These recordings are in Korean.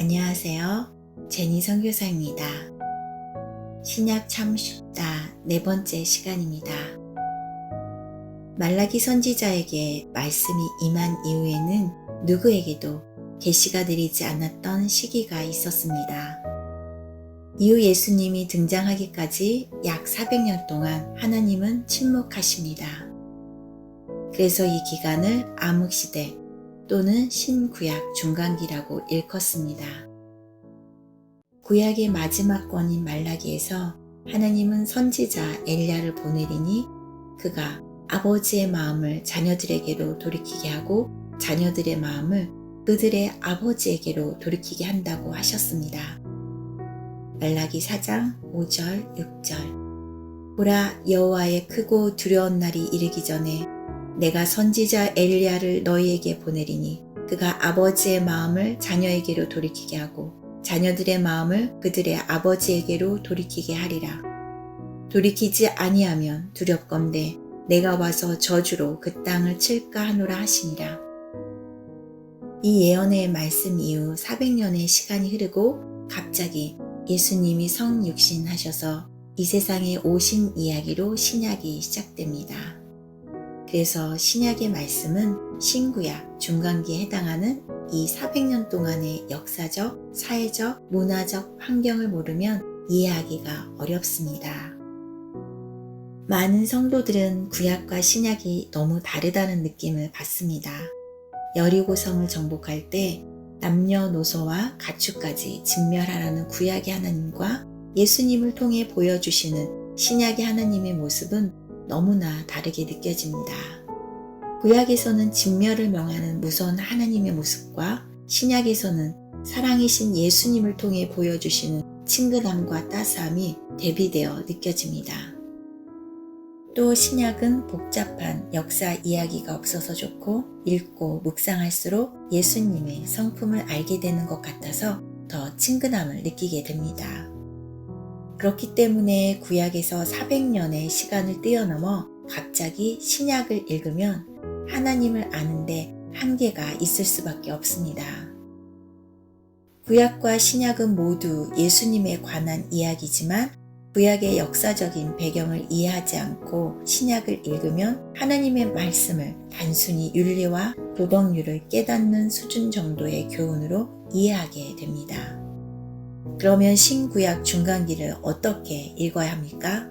안녕하세요. 제니 선교사입니다. 신약 참 쉽다 네 번째 시간입니다. 말라기 선지자에게 말씀이 임한 이후에는 누구에게도 계시가 내리지 않았던 시기가 있었습니다. 이후 예수님이 등장하기까지 약 400년 동안 하나님은 침묵하십니다. 그래서 이 기간을 암흑시대 또는 신구약 중간기라고 일컫습니다. 구약의 마지막 권인 말라기에서 하나님은 선지자 엘리야를 보내리니 그가 아버지의 마음을 자녀들에게로 돌이키게 하고 자녀들의 마음을 그들의 아버지에게로 돌이키게 한다고 하셨습니다. 말라기 4장 5절 6절 보라, 여호와의 크고 두려운 날이 이르기 전에 내가 선지자 엘리야를 너희에게 보내리니 그가 아버지의 마음을 자녀에게로 돌이키게 하고 자녀들의 마음을 그들의 아버지에게로 돌이키게 하리라. 돌이키지 아니하면 두렵건대 내가 와서 저주로 그 땅을 칠까 하노라 하시니라. 이 예언의 말씀 이후 400년의 시간이 흐르고 갑자기 예수님이 성육신하셔서 이 세상에 오신 이야기로 신약이 시작됩니다. 그래서 신약의 말씀은 신구약 중간기에 해당하는 이 400년 동안의 역사적, 사회적, 문화적 환경을 모르면 이해하기가 어렵습니다. 많은 성도들은 구약과 신약이 너무 다르다는 느낌을 받습니다. 여리고성을 정복할 때 남녀노소와 가축까지 진멸하라는 구약의 하나님과 예수님을 통해 보여주시는 신약의 하나님의 모습은 너무나 다르게 느껴집니다. 구약에서는 진멸을 명하는 무서운 하나님의 모습과 신약에서는 사랑이신 예수님을 통해 보여주시는 친근함과 따스함이 대비되어 느껴집니다. 또 신약은 복잡한 역사 이야기가 없어서 좋고 읽고 묵상할수록 예수님의 성품을 알게 되는 것 같아서 더 친근함을 느끼게 됩니다. 그렇기 때문에 구약에서 400년의 시간을 뛰어넘어 갑자기 신약을 읽으면 하나님을 아는데 한계가 있을 수밖에 없습니다. 구약과 신약은 모두 예수님에 관한 이야기지만 구약의 역사적인 배경을 이해하지 않고 신약을 읽으면 하나님의 말씀을 단순히 윤리와 도덕률을 깨닫는 수준 정도의 교훈으로 이해하게 됩니다. 그러면 신구약 중간기를 어떻게 읽어야 합니까?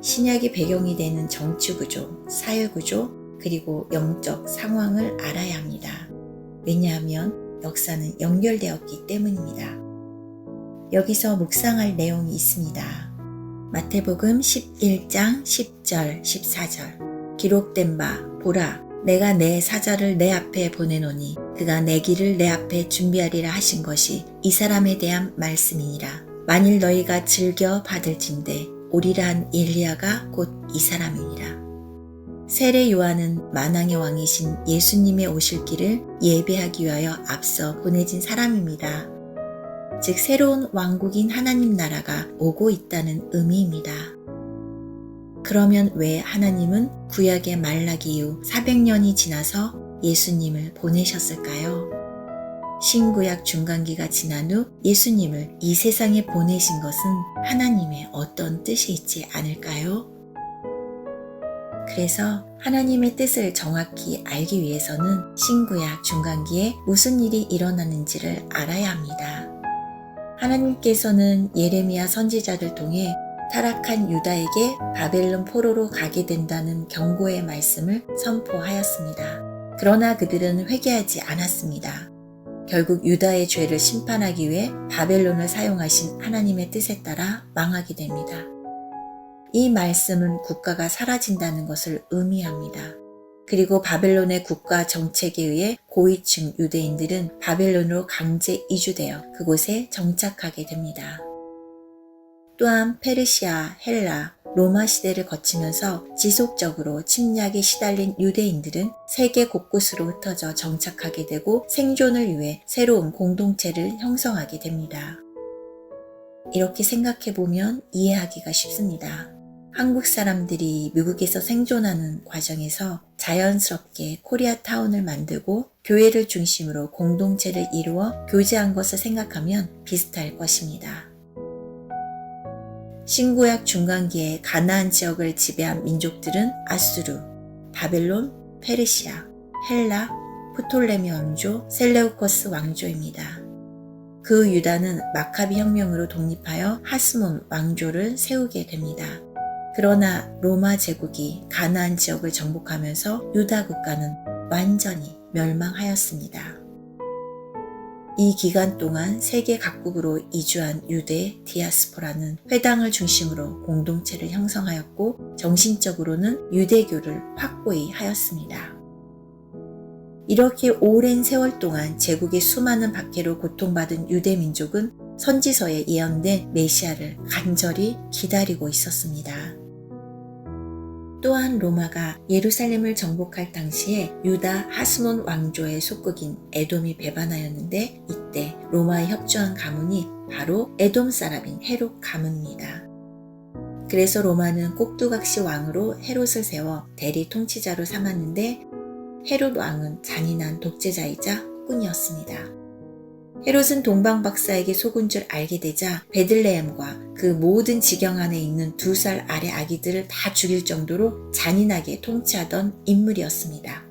신약의 배경이 되는 정치구조, 사회구조, 그리고 영적 상황을 알아야 합니다. 왜냐하면 역사는 연결되었기 때문입니다. 여기서 묵상할 내용이 있습니다. 마태복음 11장 10절 14절 기록된 바 보라, 내가 내 사자를 내 앞에 보내노니 그가 내 길을 내 앞에 준비하리라 하신 것이 이 사람에 대한 말씀이니라. 만일 너희가 즐겨 받을진대 오리라 한 엘리야가 곧 이 사람이니라. 세례 요한은 만왕의 왕이신 예수님의 오실 길을 예배하기 위하여 앞서 보내진 사람입니다. 즉 새로운 왕국인 하나님 나라가 오고 있다는 의미입니다. 그러면 왜 하나님은 구약의 말라기 이후 400년이 지나서 예수님을 보내셨을까요? 신구약 중간기가 지난 후 예수님을 이 세상에 보내신 것은 하나님의 어떤 뜻이 있지 않을까요? 그래서 하나님의 뜻을 정확히 알기 위해서는 신구약 중간기에 무슨 일이 일어나는지를 알아야 합니다. 하나님께서는 예레미야 선지자를 통해 타락한 유다에게 바벨론 포로로 가게 된다는 경고의 말씀을 선포하였습니다. 그러나 그들은 회개하지 않았습니다. 결국 유다의 죄를 심판하기 위해 바벨론을 사용하신 하나님의 뜻에 따라 망하게 됩니다. 이 말씀은 국가가 사라진다는 것을 의미합니다. 그리고 바벨론의 국가 정책에 의해 고위층 유대인들은 바벨론으로 강제 이주되어 그곳에 정착하게 됩니다. 또한 페르시아, 헬라, 로마 시대를 거치면서 지속적으로 침략에 시달린 유대인들은 세계 곳곳으로 흩어져 정착하게 되고 생존을 위해 새로운 공동체를 형성하게 됩니다. 이렇게 생각해보면 이해하기가 쉽습니다. 한국 사람들이 미국에서 생존하는 과정에서 자연스럽게 코리아타운을 만들고 교회를 중심으로 공동체를 이루어 교제한 것을 생각하면 비슷할 것입니다. 신구약 중간기에 가나안 지역을 지배한 민족들은 아수르, 바벨론, 페르시아, 헬라, 프톨레미 왕조, 셀레우코스 왕조입니다. 그 유다는 마카비 혁명으로 독립하여 하스몬 왕조를 세우게 됩니다. 그러나 로마 제국이 가나안 지역을 정복하면서 유다 국가는 완전히 멸망하였습니다. 이 기간 동안 세계 각국으로 이주한 유대 디아스포라는 회당을 중심으로 공동체를 형성하였고 정신적으로는 유대교를 확고히 하였습니다. 이렇게 오랜 세월 동안 제국의 수많은 박해로 고통받은 유대 민족은 선지서에 예언된 메시아를 간절히 기다리고 있었습니다. 또한 로마가 예루살렘을 정복할 당시에 유다 하스몬 왕조의 속국인 에돔이 배반하였는데 이때 로마에 협조한 가문이 바로 에돔 사람인 헤롯 가문입니다. 그래서 로마는 꼭두각시 왕으로 헤롯을 세워 대리 통치자로 삼았는데 헤롯 왕은 잔인한 독재자이자 꾼이었습니다. 헤롯은 동방 박사에게 속은 줄 알게 되자 베들레헴과 그 모든 지경 안에 있는 2살 아래 아기들을 다 죽일 정도로 잔인하게 통치하던 인물이었습니다.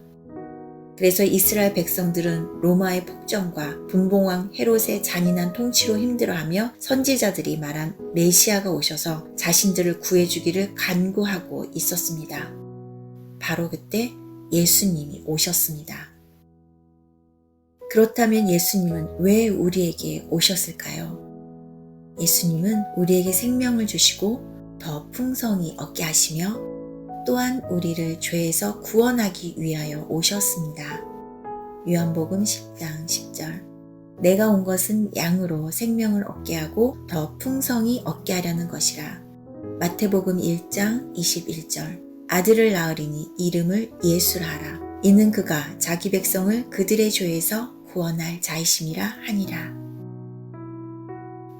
그래서 이스라엘 백성들은 로마의 폭정과 분봉왕 헤롯의 잔인한 통치로 힘들어하며 선지자들이 말한 메시아가 오셔서 자신들을 구해주기를 간구하고 있었습니다. 바로 그때 예수님이 오셨습니다. 그렇다면 예수님은 왜 우리에게 오셨을까요? 예수님은 우리에게 생명을 주시고 더 풍성히 얻게 하시며 또한 우리를 죄에서 구원하기 위하여 오셨습니다. 요한복음 10장 10절 내가 온 것은 양으로 생명을 얻게 하고 더 풍성히 얻게 하려는 것이라. 마태복음 1장 21절 아들을 낳으리니 이름을 예수라 하라. 이는 그가 자기 백성을 그들의 죄에서 구원할 자이심이라 하니라.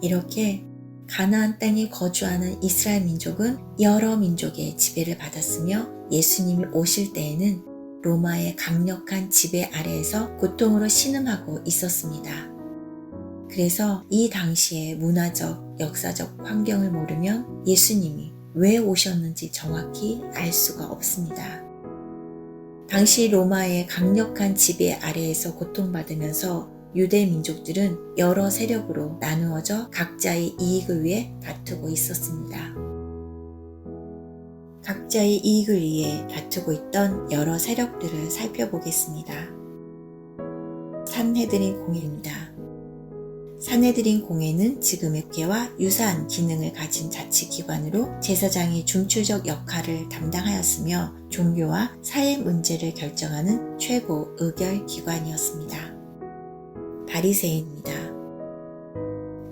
이렇게 가나안 땅에 거주하는 이스라엘 민족은 여러 민족의 지배를 받았으며 예수님이 오실 때에는 로마의 강력한 지배 아래에서 고통으로 신음하고 있었습니다. 그래서 이 당시의 문화적, 역사적 환경을 모르면 예수님이 왜 오셨는지 정확히 알 수가 없습니다. 당시 로마의 강력한 지배 아래에서 고통받으면서 유대 민족들은 여러 세력으로 나누어져 각자의 이익을 위해 다투고 있었습니다. 각자의 이익을 위해 다투고 있던 여러 세력들을 살펴보겠습니다. 산헤드린 공회입니다. 산헤드린 공회는 지금의 국회와 유사한 기능을 가진 자치기관으로 제사장의 중추적 역할을 담당하였으며 종교와 사회 문제를 결정하는 최고 의결기관이었습니다. 바리새인입니다.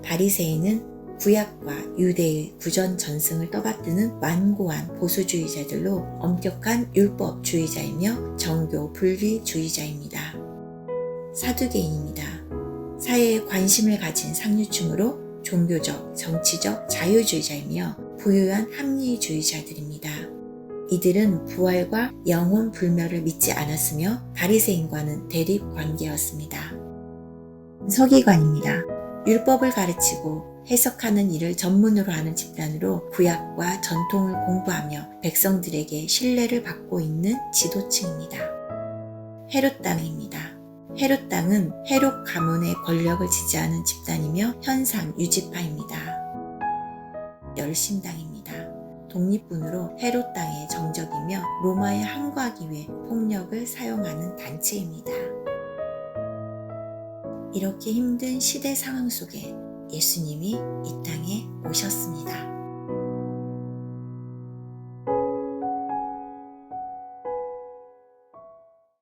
바리새인은 구약과 유대의 구전 전승을 떠받드는 완고한 보수주의자들로 엄격한 율법주의자이며 정교 분리주의자입니다. 사두개인입니다. 사회에 관심을 가진 상류층으로 종교적, 정치적 자유주의자이며 부유한 합리주의자들입니다. 이들은 부활과 영혼 불멸을 믿지 않았으며 바리새인과는 대립 관계였습니다. 서기관입니다. 율법을 가르치고 해석하는 일을 전문으로 하는 집단으로 구약과 전통을 공부하며 백성들에게 신뢰를 받고 있는 지도층입니다. 헤롯 당입니다. 헤롯 당은 헤롯 가문의 권력을 지지하는 집단이며 현상 유지파입니다. 열심당입니다. 독립군으로 헤롯 당의 정적이며 로마에 항거하기 위해 폭력을 사용하는 단체입니다. 이렇게 힘든 시대 상황 속에 예수님이 이 땅에 오셨습니다.